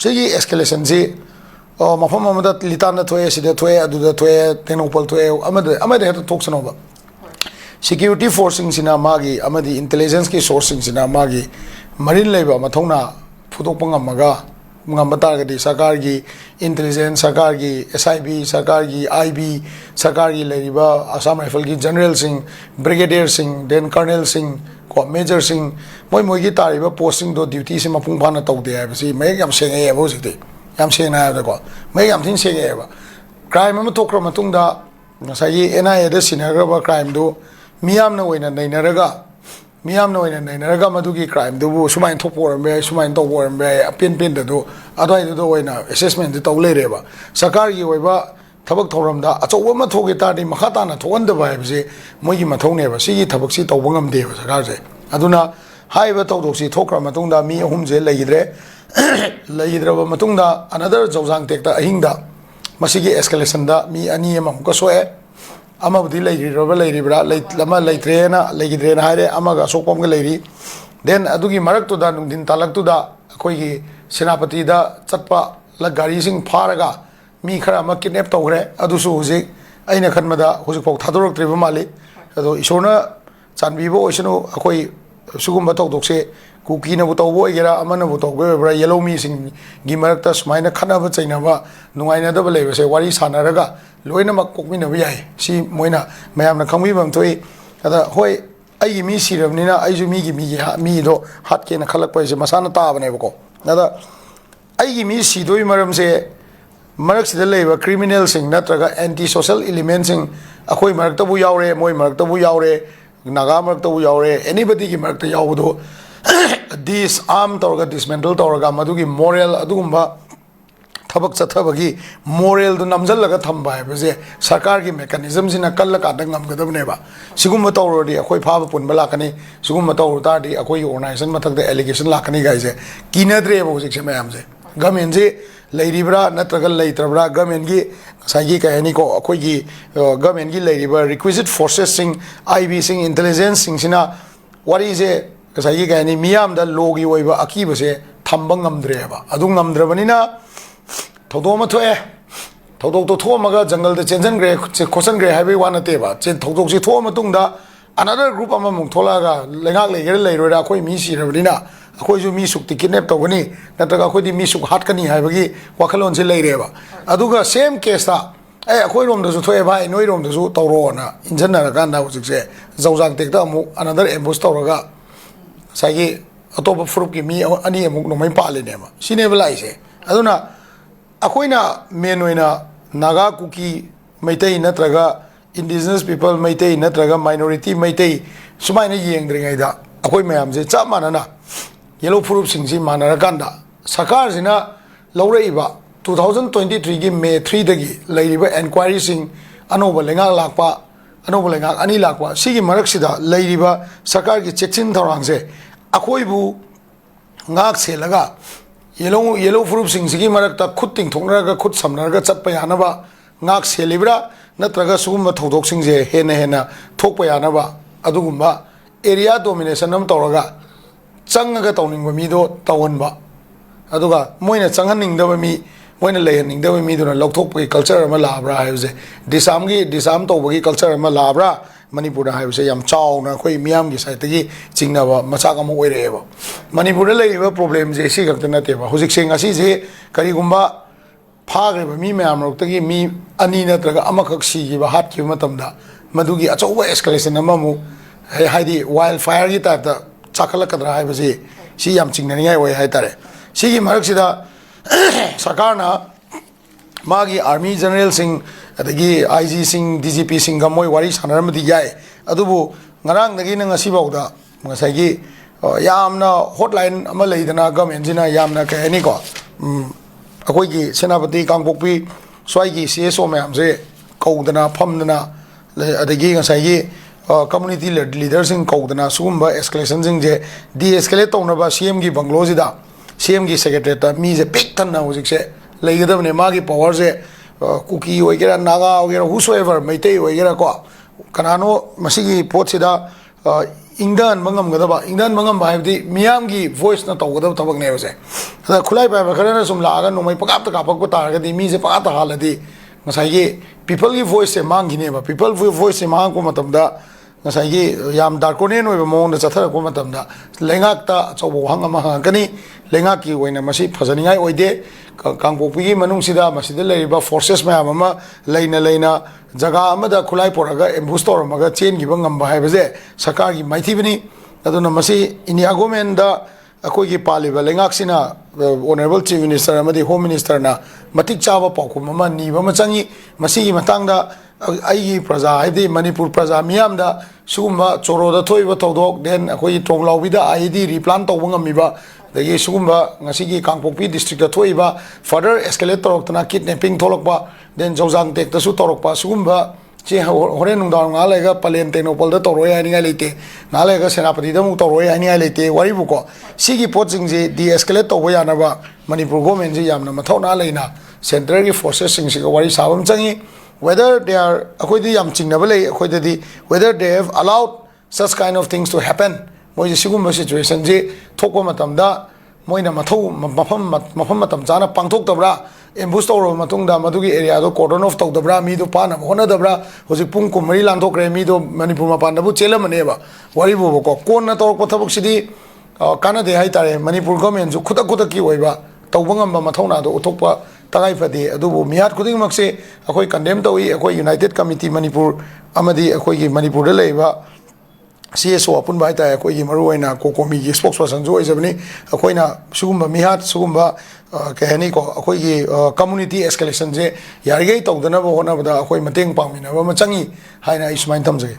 Sigi escalation si mafam amada litana thoe sida thoe aduda thoe tenopal thoe amada heta thoksano ba security forcing sina magi amadi intelligence ki sourcing sina magi marin leba mathongna phudok pangamaga ngamata gadi sarkar gi intelligence sarkar gi SIB sarkar gi IB sarkar gi leriba Assam Rifle gi general sing brigadier sing then colonel sing ko major sing moi gi tariba posting do duty se mapung phana tawde ha basi mai yam senge ya bo sikte yam sena da ko mai yam thin senge ba crime ma thokra matung da ngasai NIA da sinagraba crime do miyam na oina nainaraga madugi crime do sumain thopor me sumain tawor me apin da do adai do oina assessment do tawlereba sarkar gi oiba thabak thoram da achowa ma thoge ta ni makhata na thogan da bai bse moi gi mathong ne ba sigi thabak si tawba ngam de ba sarkar se aduna haiba tawdok si thokra matung da mi ahum je leidre ba matung da another jawjang tek ta ahing da masigi escalation da mi ani ama ko soe ama budi leiribra lama leitrena leigidrena haire ama ga sokpam ga leiri then adugi marak to da nungdin talak to da akoi gi senapati da chatpa la gari sing pharaga mi khara ma kidnap tawre adusu hujik aina khanmada hujik pok thadorok triba mali ado isona chanbibo oisano akoi sugumba tawdokse kuki na bu tawbo igera amana bu tawbo bra yellow mi sing gi marak ta smaina khana ba chaina ba nungaina da bale se wari sanaraga loina mak kokmi na yai si moina mayam na khangwi bam thoi ada hoi ai mi sirabnina ai ju mi gi mi do hat ke na khalak pai se masana ta bane ko ada ai mi si doi maram se marak sida leba criminal sing natraga anti social elements sing akoi marak ta bu yaure moi marak ta bu yaure naga marak ta bu yaure anybody gi marak ta yawdo disarm torga dismantle torga madugi moral adugumba thabak chathabagi moral do namjal laga thamba hai base sarkar gi mechanism sina kal ka dangam gadabne ba sigum tawrodi akoi phaba punba lakani sigum tawr ta di akoi organization mathak da allegation lakani gaise kinadre bo sik se mayam se government je leiribra natragal leitrabra government gi sagi ka ani ko akoi gi government gi leiriba requisite forces sing IB sing intelligence sing sina what is it kasai ga ni miyam da logi oiba akiba se thamba ngamdre ba adu ngamdrabanina thodo ma thoe thodo to tho maga jungle da chenjan gre khosan gre highway wana te ba chen thodo si tho ma tung da another group ama mung thola ga lengak le gere leiro da khoi mi si rabdina khoi ju mi suk ti kidnap to gani nataga khoi di mi suk hat kani haibagi wakhalon se leire ba adu ga same case ta khoi rom da su thoe bai noi rom da su tawro na injana ra kan da usik se zawjang tek da mu another ambush tawraga sagi atopa frup ki mi ani amuk no mai pale ne ma sine belai se aduna akoina menoina naga kuki maitai natraga indigenous people maitai natraga minority maitai sumaina yengdring aida akoi mayam je cha manana yellow frup singsi manara kanda sarkar sina lawreiba 2023 gi May 3 dagi leiriba inquiry sing anoba lenga lakpa anoba lenga ani lakpa sigi marak sida leiriba sarkar gi chechin thorang se akoi bu ngak se laga yellow frup sing sigi marak ta khut ting thongra khut samnar ga chat pa yana ba ngak se libra natraga sugum thodok sing je hena thok pa yana ba adugumba area domination am tawraga changa tawning ba mi do tawon ba aduga moina changaning da ba mi moina lehaning da ba mi do na lokthok pa culture ma labra haise disam to ba gi culture ma labra manipur haise yam chaw na khoi miam gi site gi chingna ba macha ka mo oire ba manipur le ba problem je si gak na te ba hujik sing asi je kari gumba phagre ba mi myam rok tagi mi ani na traga amakak si gi ba hat ki matam da madugi achaw escalation ama mu haidi wildfire gi ta chakala kadra hai ba si yam chingna ni ai hai tare si gi marak sida sarkar na magi army general sing adagi IG sing DGP sing gamoi wari sanaram di yai adubu ngarang dagi na ngasi bawda ngasai gi yamna hotline ama leidana government jina yamna ka ani ko akoi gi senapati kangpokpi swai gi CSO mayam se kaudana phamdana adagi ngasai gi community leaders sing kaudana sugumba escalation sing je de-escalate tawna ba CM gi banglo jida CM gi secretary ta mi je pik tan na hujik se leigedabne magi power se kuki oigera naga oigera whosoever meitei oigera ko kanano masigi pot sida ingdan mangam ba di miyam gi voice na tawgadab tabak ne base ada khulai ba khara na sum la aga nomai pakap ta kapak ko tar ga di mi se pakata haladi ngasai gi people gi voice se mang gi ne ba people voice se mang ko matam da ngasai gi yam darkonen oi ba mong da chathar ko matam da lengak ta chobo hang ama ha kani lengak ki oina masi phajani ngai oide kangpopi gi manung sida masida leiba forces ma ama leina jaga amada khulai poraga ambush toramaga chen gi bangam ba haibaje sarkar gi maithibani aduna masi india government da akoi gi paliba lengak sina honorable chief minister amadi home minister na matik chaba paukum ama ni ba machangi masi gi matang da ai praja haidi manipur praja miyam da sugumba choro da thoiba todok den akoi tonglawi da id replan tawbangam miba dagi sugumba ngasi gi kangpopi district da thoiba further escalate torokna kidnapping tholokpa den jojang tek ta su torokpa sugumba che horen nungdang ngalega palen tenopol da toroi ani ngai lete ngalega senapati da mu toroi ani ngai lete wari buko sigi poching je de escalate to boya na ba manipur government je yamna mathona leina center gi forces sing si wari sabam changi whether they are akoi di yam chingna bale akoi di whether they have allowed such kind of things to happen moi sigum situation je thokwa matam da moina mathau mafam matam jana pangthok tabra ambush tawro matung da madugi area do cordon off tawd dabra mi do pana hona dabra hoji pung ko mari lan thokre mi do manipur ma pan da bu chelam ne ba wari bo ko kon na tor ko thabuk sidi kana de hai tare manipur government ju khuda ki oiba tawbangam ba mathona do uthokpa tagai phade adubu mihat khuding makse akoi condemn tawi akoi united committee manipur amadi akoi gi manipur da leiba CSO apun bai ta akoi gi maru oina kokomi gi spokesperson jo isabni akoi na sugumba mihat sugumba kahani ko akoi gi community escalation je yarigei tawdana bo hona bada akoi mateng pangmina ba machangi haina ismain tamjage